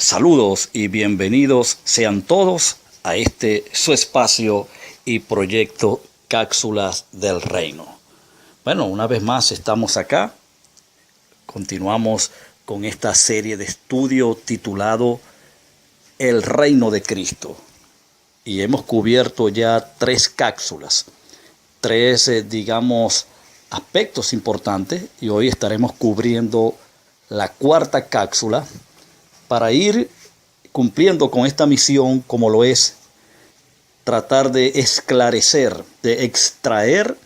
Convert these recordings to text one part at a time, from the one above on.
Saludos y bienvenidos sean todos a este su espacio y proyecto Cápsulas del Reino. Bueno, una vez más estamos acá. Continuamos con esta serie de estudio titulado El Reino de Cristo. Y hemos cubierto ya 3 cápsulas, 3, aspectos importantes. Y hoy estaremos cubriendo la 4ª cápsula, para ir cumpliendo con esta misión, como lo es tratar de esclarecer, de extraer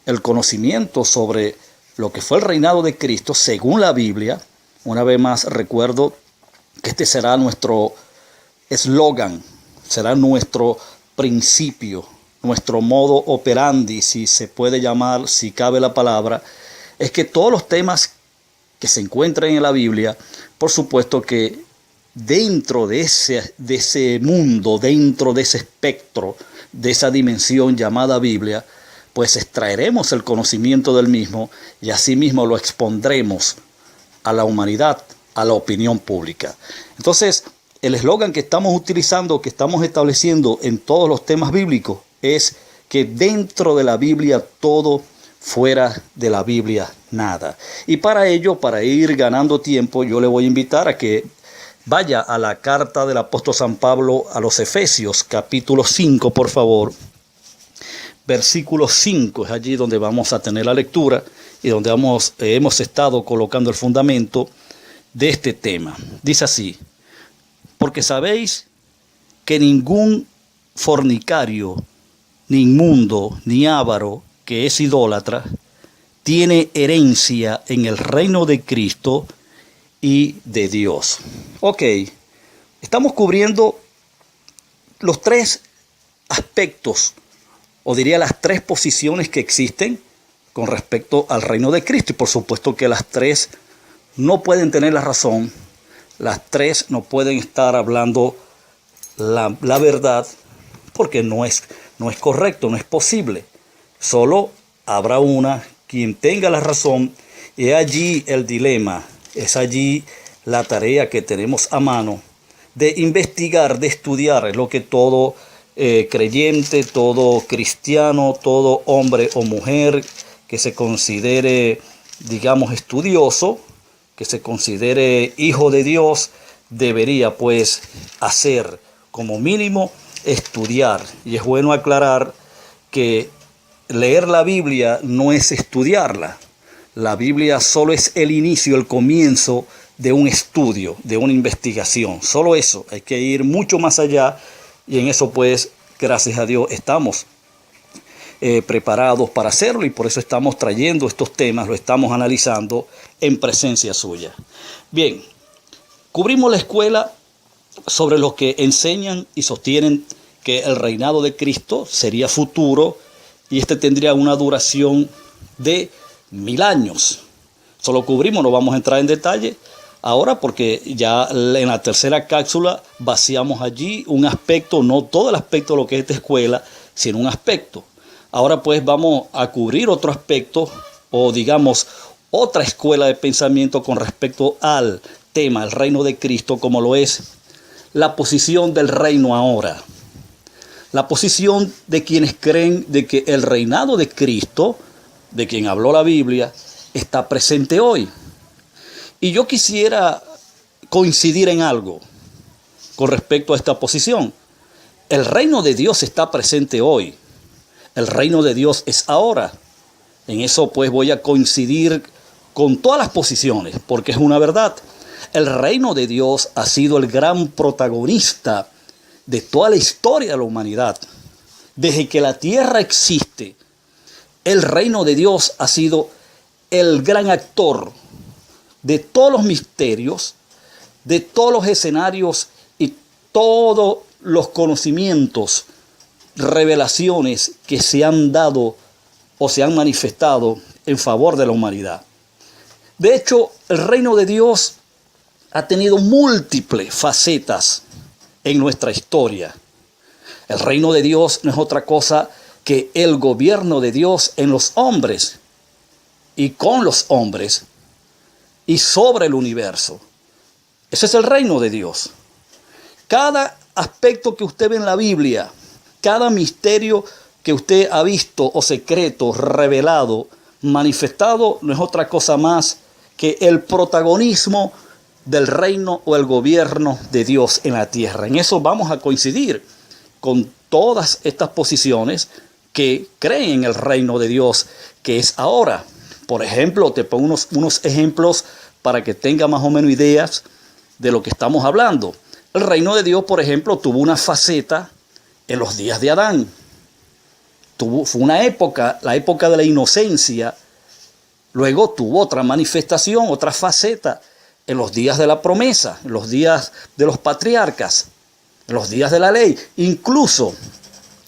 el conocimiento sobre lo que fue el reinado de Cristo según la Biblia. Una vez más recuerdo que este será nuestro eslogan, será nuestro principio, nuestro modo operandi, si se puede llamar, si cabe la palabra, es que todos los temas que se encuentran en la Biblia, por supuesto que dentro de ese mundo, dentro de ese espectro, de esa dimensión llamada Biblia, pues extraeremos el conocimiento del mismo y asimismo lo expondremos a la humanidad, a la opinión pública. Entonces, el eslogan que estamos utilizando, que estamos estableciendo en todos los temas bíblicos, es que dentro de la Biblia todo, fuera de la Biblia nada. Y para ello, para ir ganando tiempo, yo le voy a invitar a que vaya a la carta del apóstol San Pablo a los Efesios, capítulo 5, por favor. Versículo 5 es allí donde vamos a tener la lectura y donde hemos estado colocando el fundamento de este tema. Dice así: porque sabéis que ningún fornicario, ni inmundo, ni avaro, que es idólatra, tiene herencia en el reino de Cristo y de Dios. Ok, estamos cubriendo los 3 aspectos, o diría las 3 posiciones que existen con respecto al reino de Cristo. Y por supuesto que las 3 no pueden tener la razón, las 3 no pueden estar hablando la verdad, porque no es correcto, no es posible. Solo habrá una quien tenga la razón, y allí el dilema, es allí la tarea que tenemos a mano de investigar, de estudiar. Es lo que todo creyente, todo cristiano, todo hombre o mujer que se considere, estudioso, que se considere hijo de Dios, debería pues hacer, como mínimo estudiar. Y es bueno aclarar que leer la Biblia no es estudiarla. La Biblia solo es el inicio, el comienzo de un estudio, de una investigación. Solo eso. Hay que ir mucho más allá, y en eso pues, gracias a Dios, estamos preparados para hacerlo, y por eso estamos trayendo estos temas, lo estamos analizando en presencia suya. Bien, cubrimos la escuela sobre los que enseñan y sostienen que el reinado de Cristo sería futuro, y este tendría una duración de 1000 años. Solo cubrimos, no vamos a entrar en detalle ahora, porque ya en la 3ª cápsula vaciamos allí un aspecto, no todo el aspecto de lo que es esta escuela, sino un aspecto. Ahora pues vamos a cubrir otro aspecto, o otra escuela de pensamiento con respecto al tema, el reino de Cristo, como lo es la posición del reino ahora. La posición de quienes creen de que el reinado de Cristo, de quien habló la Biblia, está presente hoy. Y yo quisiera coincidir en algo con respecto a esta posición. El reino de Dios está presente hoy. El reino de Dios es ahora. En eso pues voy a coincidir con todas las posiciones, porque es una verdad. El reino de Dios ha sido el gran protagonista de toda la historia de la humanidad. Desde que la tierra existe, el reino de Dios ha sido el gran actor de todos los misterios, de todos los escenarios y todos los conocimientos, revelaciones que se han dado o se han manifestado en favor de la humanidad. De hecho, el reino de Dios ha tenido múltiples facetas en nuestra historia. El reino de Dios no es otra cosa que el gobierno de Dios en los hombres y con los hombres y sobre el universo. Ese es el reino de Dios. Cada aspecto que usted ve en la Biblia, cada misterio que usted ha visto o secreto, revelado, manifestado, no es otra cosa más que el protagonismo del reino o el gobierno de Dios en la tierra. En eso vamos a coincidir con todas estas posiciones que creen en el reino de Dios que es ahora. Por ejemplo, te pongo unos ejemplos para que tenga más o menos ideas de lo que estamos hablando. El reino de Dios, por ejemplo, tuvo una faceta en los días de Adán. Fue una época, la época de la inocencia. Luego tuvo otra manifestación, otra faceta en los días de la promesa, en los días de los patriarcas, en los días de la ley. Incluso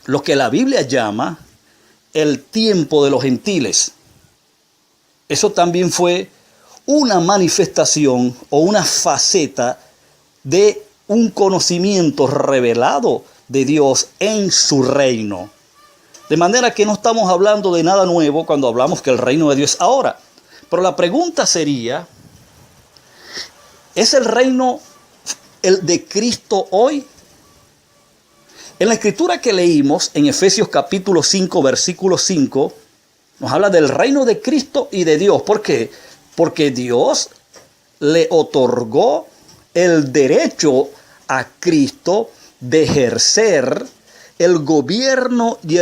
lo que la Biblia llama el tiempo de los gentiles. Eso también fue una manifestación o una faceta de un conocimiento revelado de Dios en su reino. De manera que no estamos hablando de nada nuevo cuando hablamos que el reino de Dios es ahora. Pero la pregunta sería, ¿es el reino el de Cristo hoy? En la escritura que leímos en Efesios capítulo 5, versículo 5, nos habla del reino de Cristo y de Dios. ¿Por qué? Porque Dios le otorgó el derecho a Cristo de ejercer el gobierno y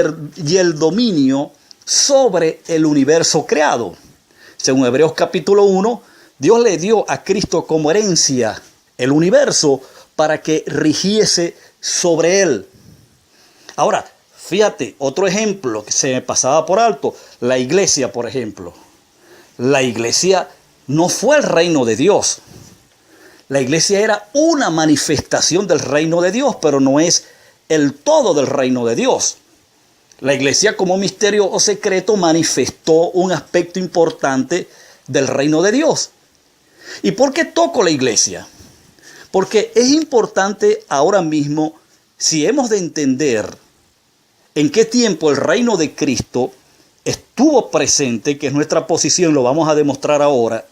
el dominio sobre el universo creado. Según Hebreos capítulo 1, Dios le dio a Cristo como herencia el universo para que rigiese sobre él. Ahora, fíjate, otro ejemplo que se me pasaba por alto, la iglesia, por ejemplo. La iglesia no fue el reino de Dios. La iglesia era una manifestación del reino de Dios, pero no es el todo del reino de Dios. La iglesia como misterio o secreto manifestó un aspecto importante del reino de Dios. ¿Y por qué toco la iglesia? Porque es importante ahora mismo, si hemos de entender en qué tiempo el reino de Cristo estuvo presente, que es nuestra posición, lo vamos a demostrar ahora,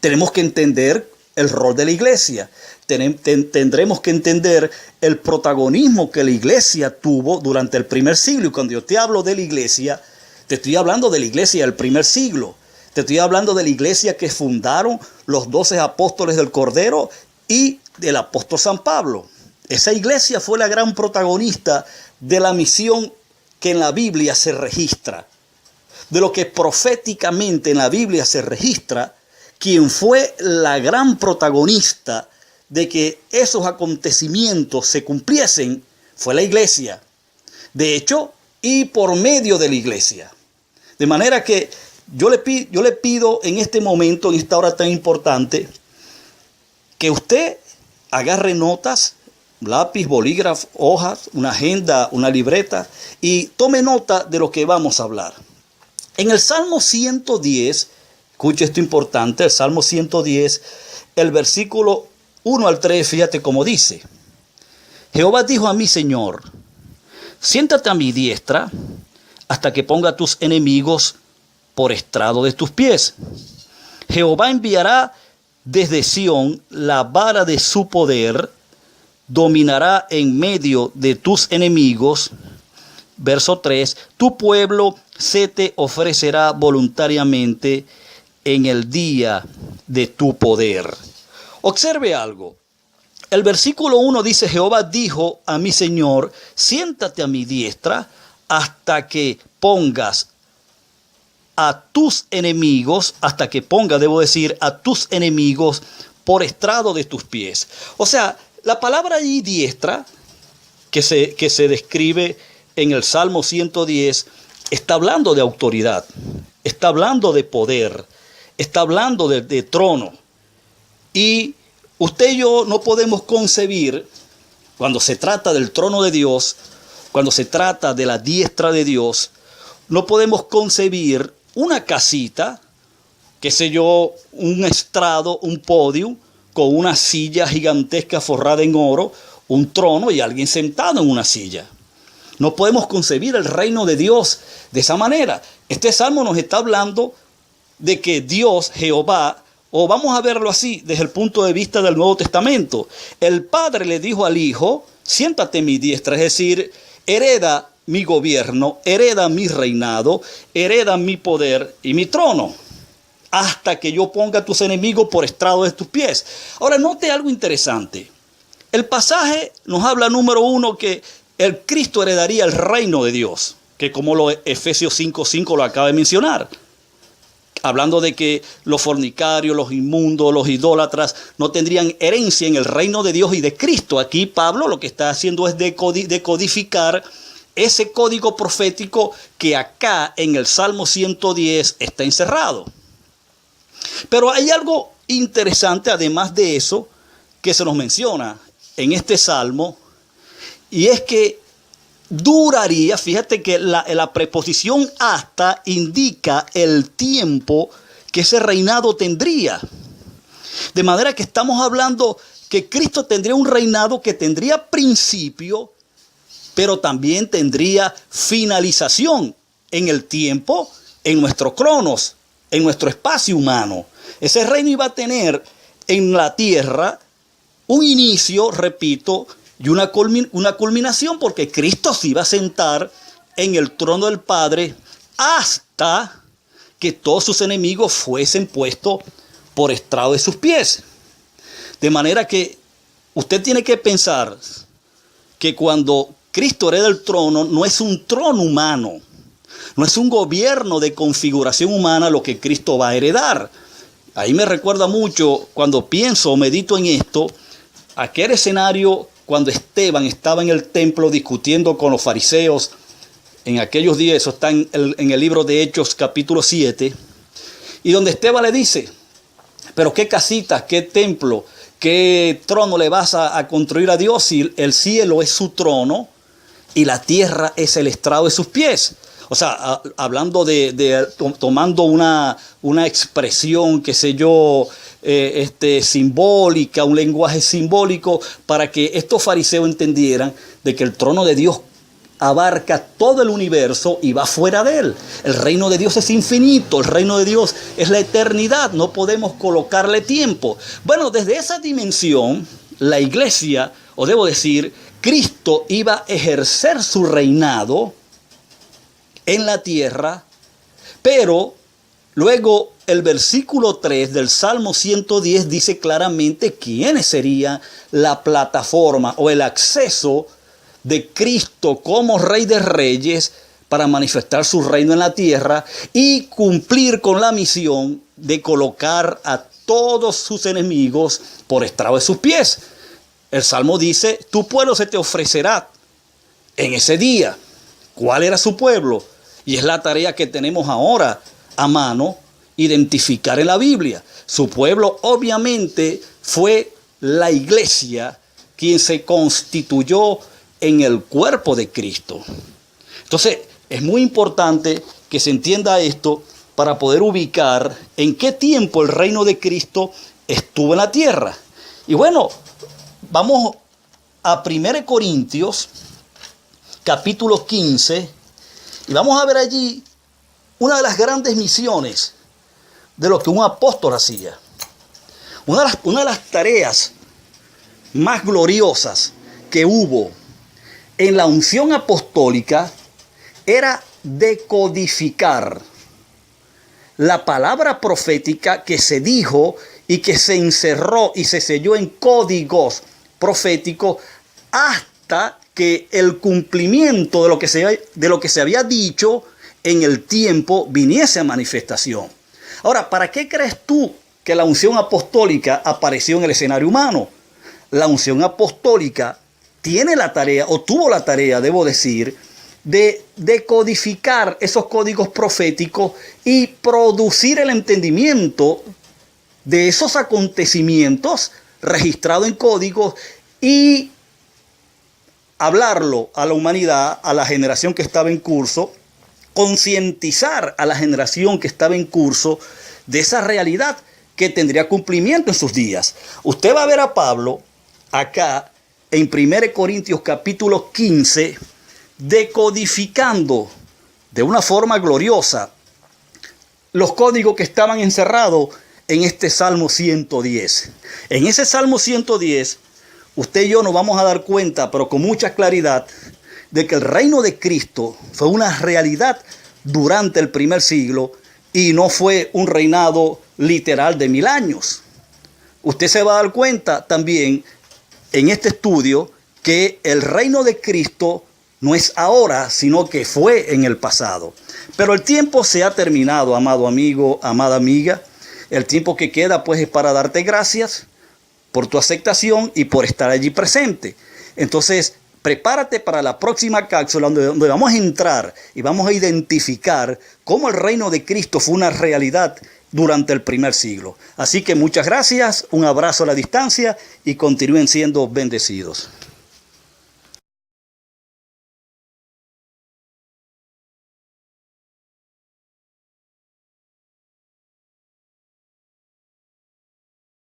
tenemos que entender el rol de la iglesia. Tendremos que entender el protagonismo que la iglesia tuvo durante el primer siglo. Y cuando yo te hablo de la iglesia, te estoy hablando de la iglesia del primer siglo. Te estoy hablando de la iglesia que fundaron los 12 apóstoles del Cordero y del apóstol San Pablo. Esa iglesia fue la gran protagonista de la misión que en la Biblia se registra. De lo que proféticamente en la Biblia se registra, quien fue la gran protagonista de que esos acontecimientos se cumpliesen fue la iglesia. De hecho, y por medio de la iglesia. De manera que yo le pido en este momento, en esta hora tan importante, que usted agarre notas, lápiz, bolígrafo, hojas, una agenda, una libreta y tome nota de lo que vamos a hablar. En el Salmo 110, escuche esto importante, el Salmo 110, el versículo 1 al 3, fíjate cómo dice. Jehová dijo a mi Señor, siéntate a mi diestra hasta que ponga a tus enemigos por estrado de tus pies. Jehová enviará desde Sión la vara de su poder, dominará en medio de tus enemigos. Verso 3, tu pueblo se te ofrecerá voluntariamente en el día de tu poder. Observe algo. El versículo 1 dice, Jehová dijo a mi Señor, siéntate a mi diestra hasta que pongas a tus enemigos, a tus enemigos por estrado de tus pies. O sea, la palabra ahí diestra, que se describe en el Salmo 110, está hablando de autoridad, está hablando de poder, está hablando de trono. Y usted y yo no podemos concebir, cuando se trata del trono de Dios, cuando se trata de la diestra de Dios, no podemos concebir una casita, qué sé yo, un estrado, un podio, con una silla gigantesca forrada en oro, un trono y alguien sentado en una silla. No podemos concebir el reino de Dios de esa manera. Este salmo nos está hablando de que Dios, Jehová, o vamos a verlo así, desde el punto de vista del Nuevo Testamento. El Padre le dijo al Hijo, siéntate a mi diestra, es decir, hereda mi gobierno, hereda mi reinado, hereda mi poder y mi trono, hasta que yo ponga a tus enemigos por estrado de tus pies. Ahora, note algo interesante. El pasaje nos habla, número uno, que el Cristo heredaría el reino de Dios, que como lo Efesios 5:5 lo acaba de mencionar. Hablando de que los fornicarios, los inmundos, los idólatras no tendrían herencia en el reino de Dios y de Cristo. Aquí Pablo lo que está haciendo es decodificar ese código profético que acá en el Salmo 110 está encerrado. Pero hay algo interesante además de eso que se nos menciona en este salmo, y es que duraría, fíjate que la preposición hasta indica el tiempo que ese reinado tendría. De manera que estamos hablando que Cristo tendría un reinado que tendría principio, pero también tendría finalización en el tiempo, en nuestro cronos, en nuestro espacio humano. Ese reino iba a tener en la tierra un inicio, repito, y una culminación, porque Cristo se iba a sentar en el trono del Padre hasta que todos sus enemigos fuesen puestos por estrado de sus pies. De manera que usted tiene que pensar que cuando Cristo hereda el trono, no es un trono humano, no es un gobierno de configuración humana lo que Cristo va a heredar. Ahí me recuerda mucho, cuando pienso o medito en esto, aquel escenario cuando Esteban estaba en el templo discutiendo con los fariseos en aquellos días. Eso está en el libro de Hechos capítulo 7, y donde Esteban le dice: pero qué casitas, qué templo, qué trono le vas a construir a Dios si el cielo es su trono y la tierra es el estrado de sus pies. O sea, hablando tomando una expresión, qué sé yo, simbólica, un lenguaje simbólico, para que estos fariseos entendieran de que el trono de Dios abarca todo el universo y va fuera de él. El reino de Dios es infinito, el reino de Dios es la eternidad, no podemos colocarle tiempo. Bueno, desde esa dimensión, la iglesia, o debo decir, Cristo iba a ejercer su reinado en la tierra, pero luego el versículo 3 del Salmo 110 dice claramente quién sería la plataforma o el acceso de Cristo como Rey de Reyes para manifestar su reino en la tierra y cumplir con la misión de colocar a todos sus enemigos por estrado de sus pies. El Salmo dice: tu pueblo se te ofrecerá en ese día. ¿Cuál era su pueblo? Y es la tarea que tenemos ahora a mano, identificar en la Biblia. Su pueblo obviamente fue la iglesia, quien se constituyó en el cuerpo de Cristo. Entonces, es muy importante que se entienda esto para poder ubicar en qué tiempo el reino de Cristo estuvo en la tierra. Y bueno, vamos a 1 Corintios, capítulo 15, y vamos a ver allí una de las grandes misiones de lo que un apóstol hacía. Una de las tareas más gloriosas que hubo en la unción apostólica era decodificar la palabra profética que se dijo y que se encerró y se selló en códigos proféticos hasta que el cumplimiento de lo que se había dicho en el tiempo viniese a manifestación. Ahora, ¿para qué crees tú que la unción apostólica apareció en el escenario humano? La unción apostólica tiene la tarea, o tuvo la tarea, debo decir, de decodificar esos códigos proféticos y producir el entendimiento de esos acontecimientos registrados en códigos y hablarlo a la humanidad, a la generación que estaba en curso, concientizar a la generación que estaba en curso de esa realidad que tendría cumplimiento en sus días. Usted va a ver a Pablo acá en 1 Corintios capítulo 15, decodificando de una forma gloriosa los códigos que estaban encerrados en este Salmo 110. En ese Salmo 110, usted y yo nos vamos a dar cuenta, pero con mucha claridad, de que el reino de Cristo fue una realidad durante el primer siglo y no fue un reinado literal de 1000 años. Usted se va a dar cuenta también en este estudio que el reino de Cristo no es ahora, sino que fue en el pasado. Pero el tiempo se ha terminado, amado amigo, amada amiga. El tiempo que queda pues es para darte gracias por tu aceptación y por estar allí presente. Entonces, prepárate para la próxima cápsula donde vamos a entrar y vamos a identificar cómo el reino de Cristo fue una realidad durante el primer siglo. Así que muchas gracias, un abrazo a la distancia y continúen siendo bendecidos.